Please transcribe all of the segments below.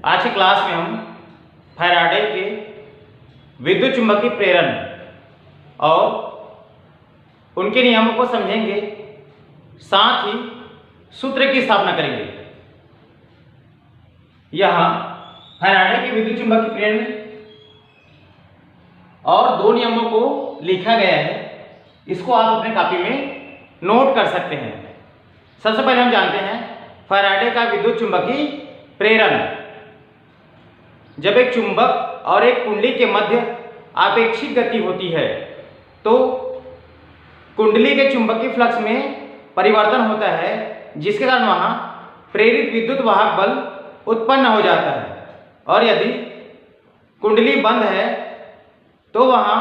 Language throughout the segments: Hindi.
आज की क्लास में हम फैराडे के विद्युत चुंबकीय प्रेरण और उनके नियमों को समझेंगे, साथ ही सूत्र की स्थापना करेंगे। यहाँ फैराडे के विद्युत चुंबकीय प्रेरण और दो नियमों को लिखा गया है, इसको आप अपने कॉपी में नोट कर सकते हैं। सबसे पहले हम जानते हैं फैराडे का विद्युत चुंबकीय प्रेरण। जब एक चुंबक और एक कुंडली के मध्य आपेक्षिक गति होती है तो कुंडली के चुंबकीय फ्लक्स में परिवर्तन होता है, जिसके कारण वहां प्रेरित विद्युत वाहक बल उत्पन्न हो जाता है। और यदि कुंडली बंद है तो वहां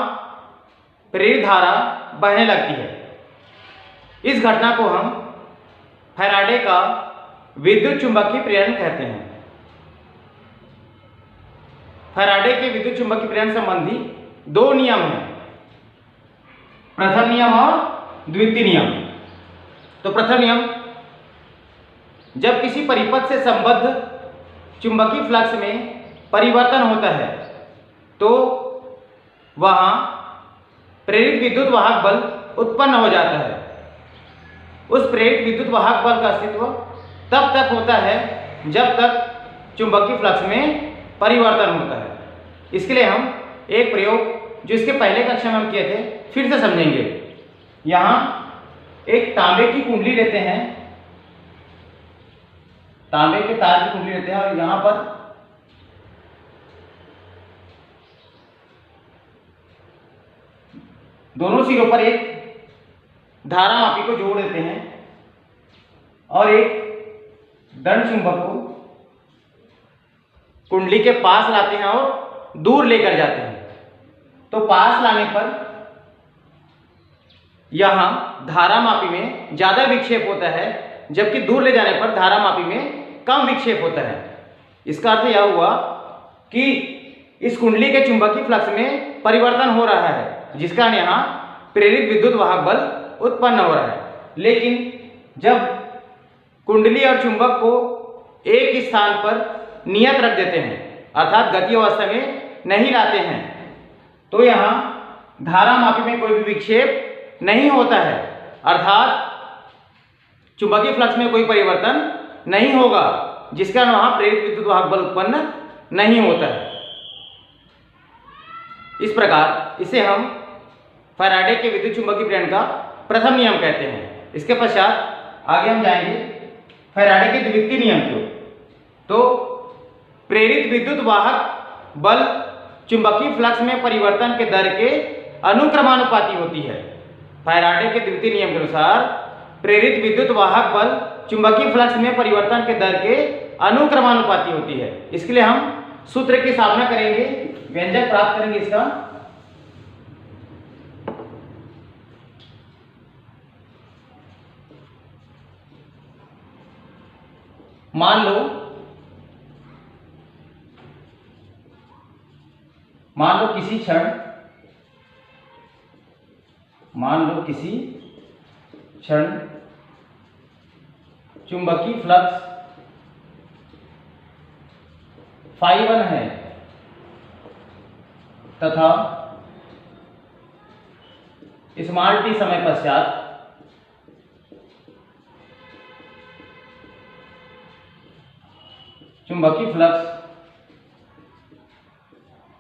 प्रेरित धारा बहने लगती है। इस घटना को हम फैराडे का विद्युत चुंबकीय प्रेरण कहते हैं। फैराडे के विद्युत चुंबकीय प्रेरण संबंधी दो नियम हैं, प्रथम नियम और द्वितीय नियम। तो प्रथम नियम, जब किसी परिपथ से संबद्ध चुंबकीय फ्लक्स में परिवर्तन होता है तो वहां प्रेरित विद्युत वाहक बल उत्पन्न हो जाता है। उस प्रेरित विद्युत वाहक बल का अस्तित्व तब तक होता है जब तक चुंबकीय फ्लक्स में परिवर्तन होता है। इसके लिए हम एक प्रयोग जो इसके पहले कक्षा में हम किए थे फिर से समझेंगे। यहाँ एक तांबे की कुंडली लेते हैं, तांबे के तार की कुंडली लेते हैं और यहाँ पर दोनों सिरों पर एक धारा मापी को जोड़ देते हैं और एक दंड चुंबक को कुंडली के पास लाते हैं और दूर लेकर जाते हैं। तो पास लाने पर यहां धारा मापी में ज्यादा विक्षेप होता है, जबकि दूर ले जाने पर धारा मापी में कम विक्षेप होता है। इसका अर्थ यह हुआ कि इस कुंडली के चुंबकीय फ्लक्स में परिवर्तन हो रहा है, जिस कारण यहां प्रेरित विद्युत वाहक बल उत्पन्न हो रहा है। लेकिन जब कुंडली और चुंबक को एक स्थान पर नियत रख देते हैं, अर्थात गति अवस्था में नहीं लाते हैं, तो यहाँ धारा मापी में कोई भी विक्षेप नहीं होता है, अर्थात चुंबकीय फ्लक्स में कोई परिवर्तन नहीं होगा, जिस कारण वहां प्रेरित विद्युत वाहक बल उत्पन्न नहीं होता है। इस प्रकार इसे हम फैराडे के विद्युत चुंबकीय प्रेरण का प्रथम नियम कहते हैं। इसके पश्चात आगे हम जाएंगे फैराडे के द्वितीय नियम की। तो प्रेरित विद्युत वाहक बल चुंबकीय फ्लक्स में परिवर्तन के दर के अनुक्रमानुपाती होती है। फैराडे के द्वितीय नियम के अनुसार प्रेरित विद्युत वाहक बल चुंबकीय फ्लक्स में परिवर्तन के दर के अनुक्रमानुपाती होती है। इसके लिए हम सूत्र की स्थापना करेंगे, व्यंजक प्राप्त करेंगे इसका। मान लो किसी क्षण चुंबकीय फ्लक्स φ1 है तथा स्मॉल t समय पश्चात चुंबकीय फ्लक्स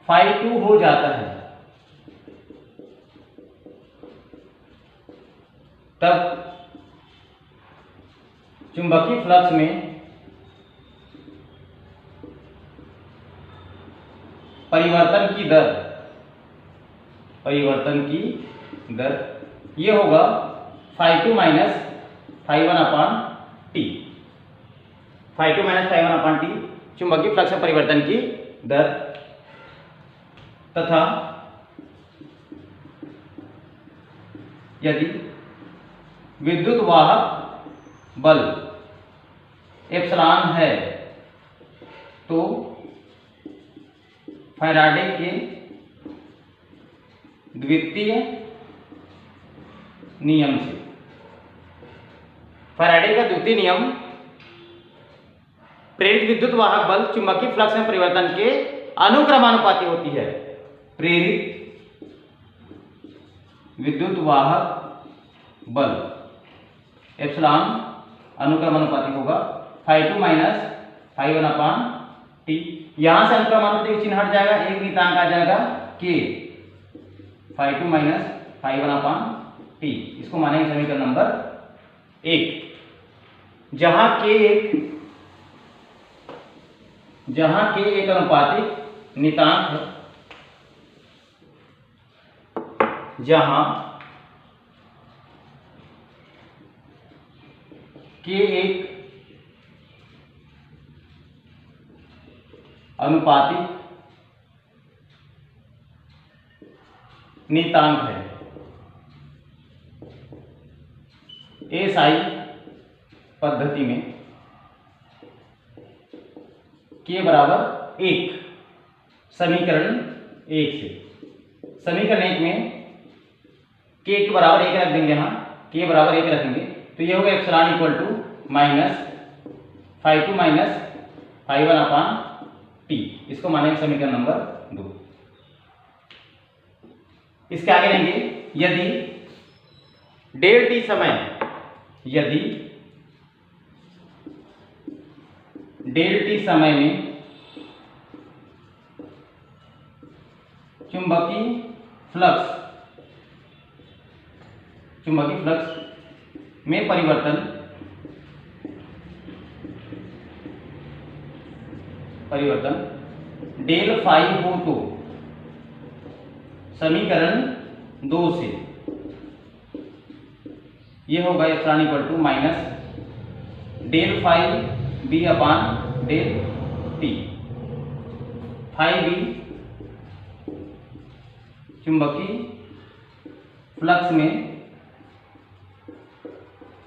φ2 हो जाता है, तब चुंबकीय फ्लक्स में परिवर्तन की दर ये होगा φ2 माइनस φ1 अपान टी। φ2 माइनस φ1 अपान टी चुंबकीय फ्लक्स में परिवर्तन की दर, तथा यदि विद्युत वाहक बल एप्सिलॉन है तो फैराडे के द्वितीय नियम से फैराडे का द्वितीय नियम प्रेरित विद्युत वाहक बल चुंबकीय फ्लक्स में परिवर्तन के अनुक्रमानुपाती होती है। प्रेरित विद्युत वाहक बल एप्सिलॉन अनुक्रमानुपाती होगा φ2 माइनस φ1/t। यहां से अनुक्रमानुपाती का चिन्ह हट जाएगा, एक नियतांक आ जाएगा k φ2 माइनस φ1/t। इसको मानेंगे समीकरण नंबर 1, जहां k एक अनुपातिक नियतांक है, जहां k एक अनुपातिक नियतांक है। एसआई पद्धति में k बराबर 1, समीकरण 1 से। समीकरण 1 में k के बराबर 1 रख देंगे, यहाँ k बराबर 1 रखेंगे तो ये होगा epsilon equal to minus φ2 minus φ1/t। इसको मानेंगे समीकरण नंबर 2। इसके आगे लेंगे, यदि डेल टी समय में चुंबकीय फ्लक्स में परिवर्तन डेल फाई हो तो समीकरण 2 से ये होगा epsilon equal to minus del phi B upon del t. Phi B चुंबकीय फ्लक्स में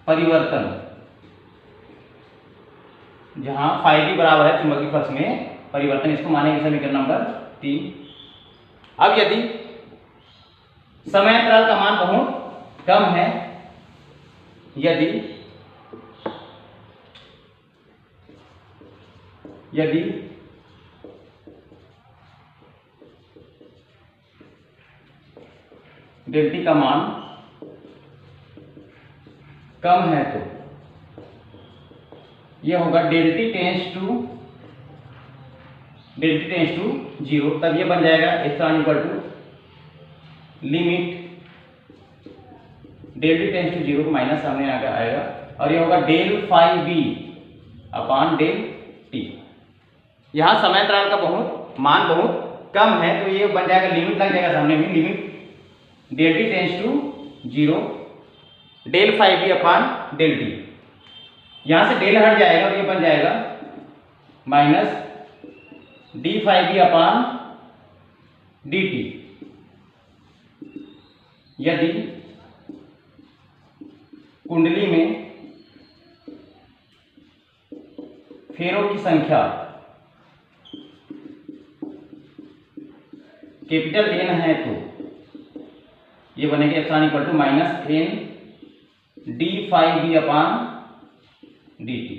परिवर्तन, जहां फाई बी बराबर है चुंबकीय फ्लक्स में परिवर्तन, इसको मानेंगे समीकरण नंबर 3। अब यदि समय अंतराल का मान बहुत कम है, यदि डेल टी का मान कम है तो यह होगा डेल टी टेंस टू 0, तब ये बन जाएगा epsilon equal to limit del t tends to 0 को माइनस सामने आएगा और ये होगा del phi B upon del t. यहाँ समय अंतराल का मान बहुत कम है तो ये बन जाएगा, लिमिट लग जाएगा सामने में, limit del t tends to 0 del phi B upon del t. यहाँ से डेल हट जाएगा और ये बन जाएगा minus d phi B upon d t. यदि कुंडली में फेरों की संख्या कैपिटल N है तो ये बनेगा epsilon equal to minus N d phi B upon d t.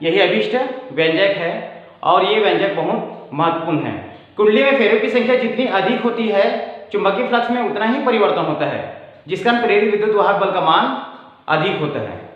यही अभिष्ट व्यंजक है और ये व्यंजक बहुत महत्वपूर्ण है। कुंडली में फेरों की संख्या जितनी अधिक होती है, चुंबकीय फ्लक्स में उतना ही परिवर्तन होता है, जिसका प्रेरित विद्युत वाहक बल का मान अधिक होता है।